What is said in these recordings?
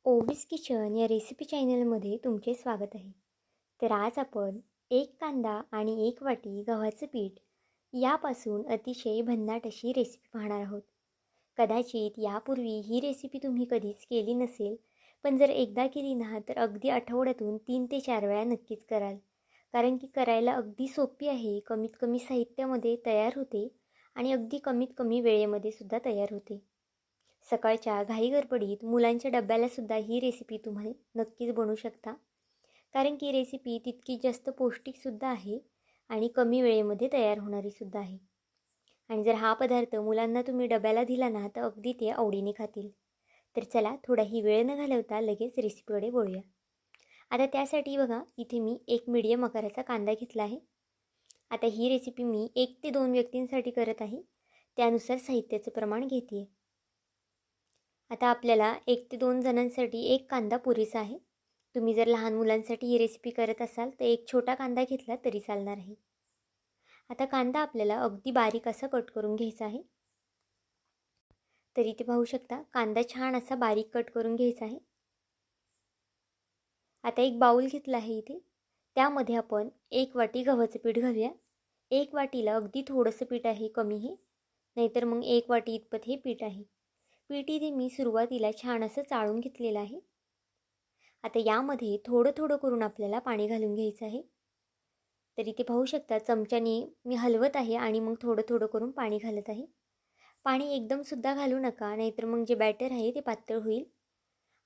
ओवीस kitchen या recipe चॅनलमध्ये तुमचे स्वागत आहे. तर आज आपण एक कांदा आणि एक वाटी गव्हाचं पीठ यापासून अतिशय भन्नाट अशी रेसिपी पाहणार आहोत. कदाचित यापूर्वी ही रेसिपी तुम्ही कधीच केली नसेल, पण जर एकदा केली ना तर अगदी आठवड्यातून 3 ते 4 वेळा नक्कीच कराल. कारण की करायला अगदी सोपी आहे, कमीत कमी साहित्यामध्ये तयार होते आणि अगदी कमीत कमी वेळेमध्ये सुद्धा तयार होते. सकाळच्या घाईगडबडीत मुलांच्या डब्यालासुद्धा ही रेसिपी तुम्ही नक्कीच बनवू शकता. कारण की रेसिपी तितकी जास्त पौष्टिकसुद्धा आहे आणि कमी वेळेमध्ये तयार होणारीसुद्धा आहे. आणि जर हा पदार्थ मुलांना तुम्ही डब्याला दिला ना तर अगदी ते आवडीने खातील. तर चला थोडाही वेळ न घालवता लगेच रेसिपीकडे वळूया. आता त्यासाठी बघा इथे मी एक मीडियम आकाराचा कांदा घेतला आहे. आता ही रेसिपी मी 1 ते 2 व्यक्तींसाठी करत आहे. त्यानुसार साहित्याचं प्रमाण घेते आहे. आता आपल्याला 1 ते 2 जणांसाठी एक कांदा पुरेसा आहे. तुम्ही जर लहान मुलांसाठी ही रेसिपी करत असाल तर एक छोटा कांदा घेतला तरी चालणार आहे. आता कांदा आपल्याला अगदी बारीक असा कट करून घ्यायचा आहे. तर इथे पाहू शकता कांदा छान असा बारीक कट करून घ्यायचा आहे. आता एक बाउल घेतला आहे इथे. त्यामध्ये आपण 1 वाटी गव्हाचं पीठ घालूया. 1 वाटीला अगदी थोडंसं पीठ आहे, कमी हे. नाहीतर मग 1 वाटी इतपत हे पीठ आहे. पीठ इथे मी सुरुवातीला छान असं चाळून घेतलेलं आहे. आता यामध्ये थोडं थोडं करून आपल्याला पाणी घालून घ्यायचं आहे. तर इथे पाहू शकता चमच्याने मी हलवत आहे आणि मग थोडं थोडं करून पाणी घालत आहे. पाणी एकदमसुद्धा घालू नका, नाहीतर मग जे बॅटर आहे ते पातळ होईल.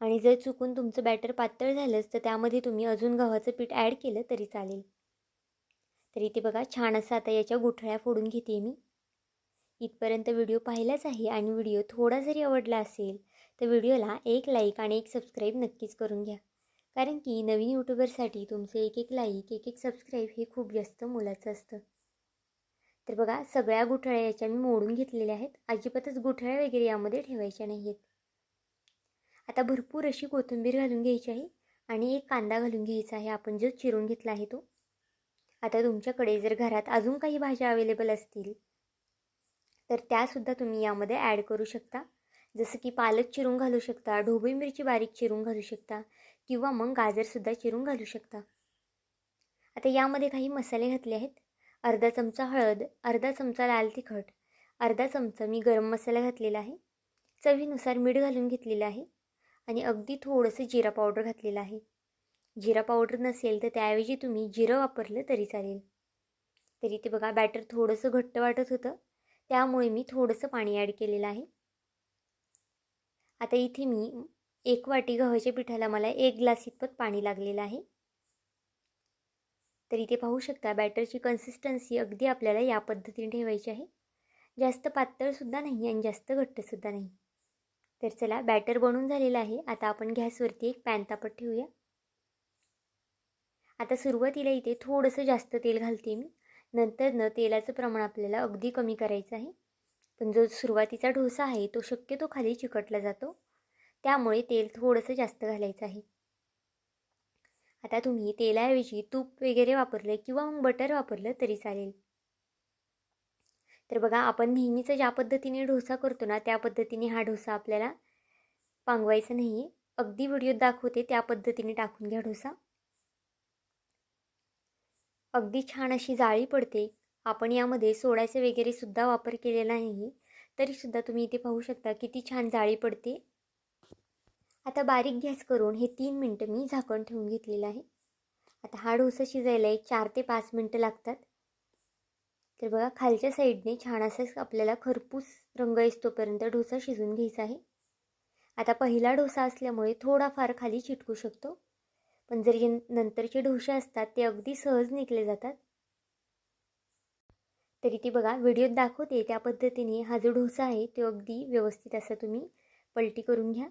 आणि जर चुकून तुमचं बॅटर पातळ झालंच तर त्यामध्ये तुम्ही अजून गव्हाचं पीठ ॲड केलं तरी चालेल. तर इथे बघा छान असं आता याच्या गुठळ्या फोडून घेते मी. इथपर्यंत व्हिडिओ पाहिलाच आहे आणि व्हिडिओ थोडा जरी आवडला असेल तर व्हिडिओला एक लाईक आणि एक सबस्क्राईब नक्कीच करून घ्या. कारण की नवीन यूट्यूबरसाठी तुमचे एक एक लाईक एक एक सबस्क्राईब हे खूप जास्त मोलाचं असतं. तर बघा सगळ्या गुठळ्या याच्या मी मोडून घेतलेल्या आहेत. अजिबातच गुठळ्या वगैरे यामध्ये ठेवायच्या नाही आहेत. आता भरपूर अशी कोथिंबीर घालून घ्यायची आहे आणि एक कांदा घालून घ्यायचा आहे आपण जो चिरून घेतला आहे तो. आता तुमच्याकडे जर घरात अजून काही भाज्या अवेलेबल असतील तर त्यासुद्धा तुम्ही यामध्ये ॲड करू शकता. जसं की पालक चिरून घालू शकता, ढोबळी मिरची बारीक चिरून घालू शकता किंवा मग गाजरसुद्धा चिरून घालू शकता. आता यामध्ये काही मसाले घातले आहेत. अर्धा चमचा हळद, अर्धा चमचा लाल तिखट, अर्धा चमचा मी गरम मसाला घातलेला आहे. चवीनुसार मीठ घालून घेतलेलं आहे आणि अगदी थोडंसं जिरा पावडर घातलेलं आहे. जिरा पावडर नसेल तर त्याऐवजी तुम्ही जिरं वापरलं तरी चालेल. तरी ते बघा बॅटर थोडंसं घट्ट वाटत होतं, त्यामुळे मी थोडंसं पाणी ॲड केलेलं आहे. आता इथे मी 1 वाटी गव्हाच्या पिठाला मला 1 ग्लास इतपत पाणी लागलेलं आहे. तर इथे पाहू शकता बॅटरची कन्सिस्टन्सी अगदी आपल्याला या पद्धतीने ठेवायची आहे. जास्त पातळसुद्धा नाही आणि जास्त घट्टसुद्धा नाही. तर चला बॅटर बनून झालेलं आहे. आता आपण गॅसवरती एक पॅन तापत ठेवूया. आता सुरुवातीला इथे थोडंसं जास्त तेल घालते मी. नंतर तेलाचं प्रमाण आपल्याला अगदी कमी करायचं आहे. पण जो सुरुवातीचा डोसा आहे तो शक्यतो खाली चिकटला जातो, त्यामुळे तेल थोडंसं जास्त घालायचं आहे. आता तुम्ही तेलाऐवजी तूप वगैरे वापरलं किंवा मग बटर वापरलं तरी चालेल. तर बघा आपण नेहमीचं ज्या पद्धतीने डोसा करतो ना त्या पद्धतीने हा डोसा आपल्याला पांगवायचा नाही आहे. अगदी व्हिडिओत दाखवते त्या पद्धतीने टाकून घ्या डोसा. अगदी छान अशी जाळी पडते. आपण यामध्ये सोड्याचे वगैरे सुद्धा वापर केलेला नाही, तरीसुद्धा तुम्ही इथे पाहू शकता किती छान जाळी पडते. आता बारीक गॅस करून हे 3 मिनटं मी झाकण ठेवून घेतलेलं आहे. आता हा डोसा शिजायला एक 4 ते 5 मिनटं लागतात. तर बघा खालच्या साईडने छान असं आपल्याला खरपूस रंग येतोपर्यंत डोसा शिजून घ्यायचा आहे. आता पहिला डोसा असल्यामुळे थोडाफार खाली चिटकू शकतो, पण जर जे नंतरचे डोसे असतात ते अगदी सहज निघले जातात. तरी ते बघा व्हिडिओत दाखवते त्या पद्धतीने हा जो डोसा आहे तो अगदी व्यवस्थित असा तुम्ही पलटी करून घ्या.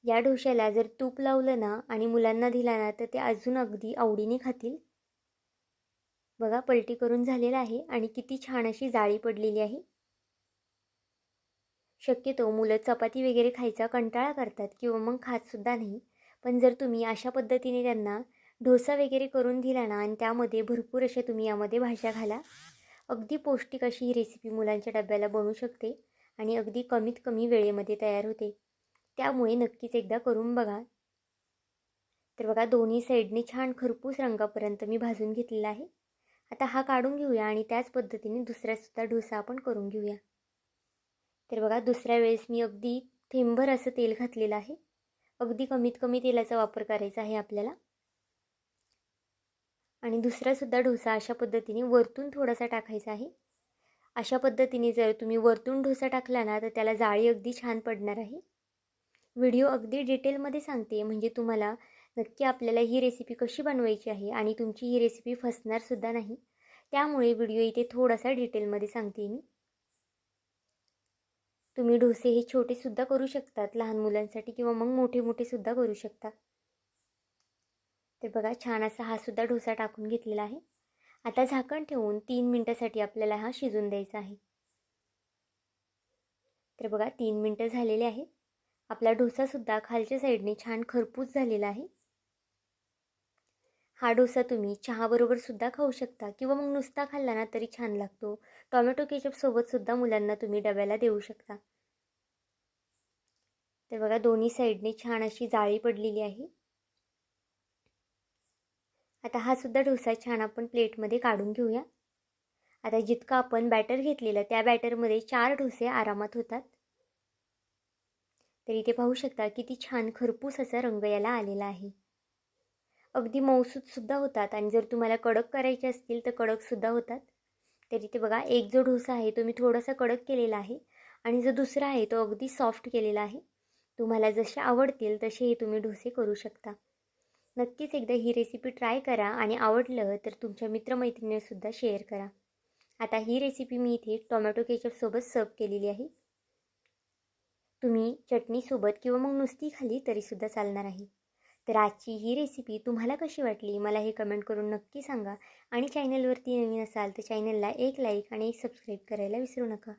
या डोश्याला जर तूप लावलं ना आणि मुलांना दिला ना तर ते अजून अगदी आवडीने खातील. बघा पलटी करून झालेला आहे आणि किती छान अशी जाळी पडलेली आहे. शक्यतो मुलं चपाती वगैरे खायचा कंटाळा करतात किंवा मग खातसुद्धा नाही. पण जर तुम्ही अशा पद्धतीने त्यांना डोसा वगैरे करून दिला ना आणि त्यामध्ये भरपूर अशा तुम्ही यामध्ये भाज्या घाला, अगदी पौष्टिक अशी ही रेसिपी मुलांच्या डब्याला बनू शकते आणि अगदी कमीत कमी वेळेमध्ये तयार होते. त्यामुळे नक्कीच एकदा करून बघा. तर बघा दोन्ही साईडने छान खरपूस रंगापर्यंत मी भाजून घेतलेला आहे. आता हा काढून घेऊया आणि त्याच पद्धतीने दुसऱ्यासुद्धा डोसा आपण करून घेऊया. तर बघा दुसऱ्या वेळेस मी अगदी थेंबभर असं तेल घातलेलं आहे. अगदी कमीत कमी तेलाचा वापर करायचा आहे आपल्याला. आणि दुसरासुद्धा डोसा अशा पद्धतीने वरतून थोडासा टाकायचा आहे. अशा पद्धतीने जर तुम्ही वरतून डोसा टाकला ना तर त्याला जाळी अगदी छान पडणार आहे. व्हिडिओ अगदी डिटेलमध्ये सांगते म्हणजे तुम्हाला नक्की आपल्याला ही रेसिपी कशी बनवायची आहे आणि तुमची ही रेसिपी फसणारसुद्धा नाही. त्यामुळे व्हिडिओ इथे थोडासा डिटेलमध्ये सांगते मी. तुम्ही डोसे हे छोटेसुद्धा करू शकतात लहान मुलांसाठी किंवा मग मोठे मोठेसुद्धा करू शकता. तर बघा छान असा हा सुद्धा डोसा टाकून घेतलेला आहे. आता झाकण ठेवून 3 मिनटासाठी आपल्याला हा शिजून द्यायचा आहे. तर बघा 3 मिनटं झालेले आहेत. आपला डोसासुद्धा खालच्या साईडने छान खरपूस झालेला आहे. हा डोसा तुम्ही चहाबरोबर सुद्धा खाऊ शकता किंवा मग नुसता खाल्ला ना तरी छान लागतो. टोमॅटो केचपसोबतसुद्धा मुलांना तुम्ही डब्याला देऊ शकता. तर बघा दोन्ही साईडने छान अशी जाळी पडलेली आहे. आता हा सुद्धा डोसा छान आपण प्लेटमध्ये काढून घेऊया. आता जितका आपण बॅटर घेतलेलं त्या बॅटरमध्ये 4 डोसे आरामात होतात. तर इथे पाहू शकता किती छान खरपूस असा रंग याला आलेला आहे. अगदी मऊसूतसुद्धा होतात आणि जर तुम्हाला कडक करायचे असतील तर कडकसुद्धा होतात. तर इथे बघा एक जो डोसा आहे तो मी थोडासा कडक केलेला आहे आणि जो दुसरा आहे तो अगदी सॉफ्ट केलेला आहे. तुम्हाला जसे आवडतील तसे हे तुम्ही डोसे करू शकता. नक्कीच एकदा ही रेसिपी ट्राय करा आणि आवडलं तर तुमच्या मित्रमैत्रिणींसुद्धा शेअर करा. आता ही रेसिपी मी इथे टोमॅटो केचपसोबत सर्व केलेली आहे. तुम्ही चटणीसोबत किंवा मग नुसती खाल्ली तरीसुद्धा चालणार आहे. तर आजची ही रेसिपी तुम्हाला कशी वाटली मला हे कमेंट करून नक्की सांगा आणि चॅनलवरती नवीन असाल तर चॅनलला एक लाईक आणि एक सबस्क्राईब करायला विसरू नका.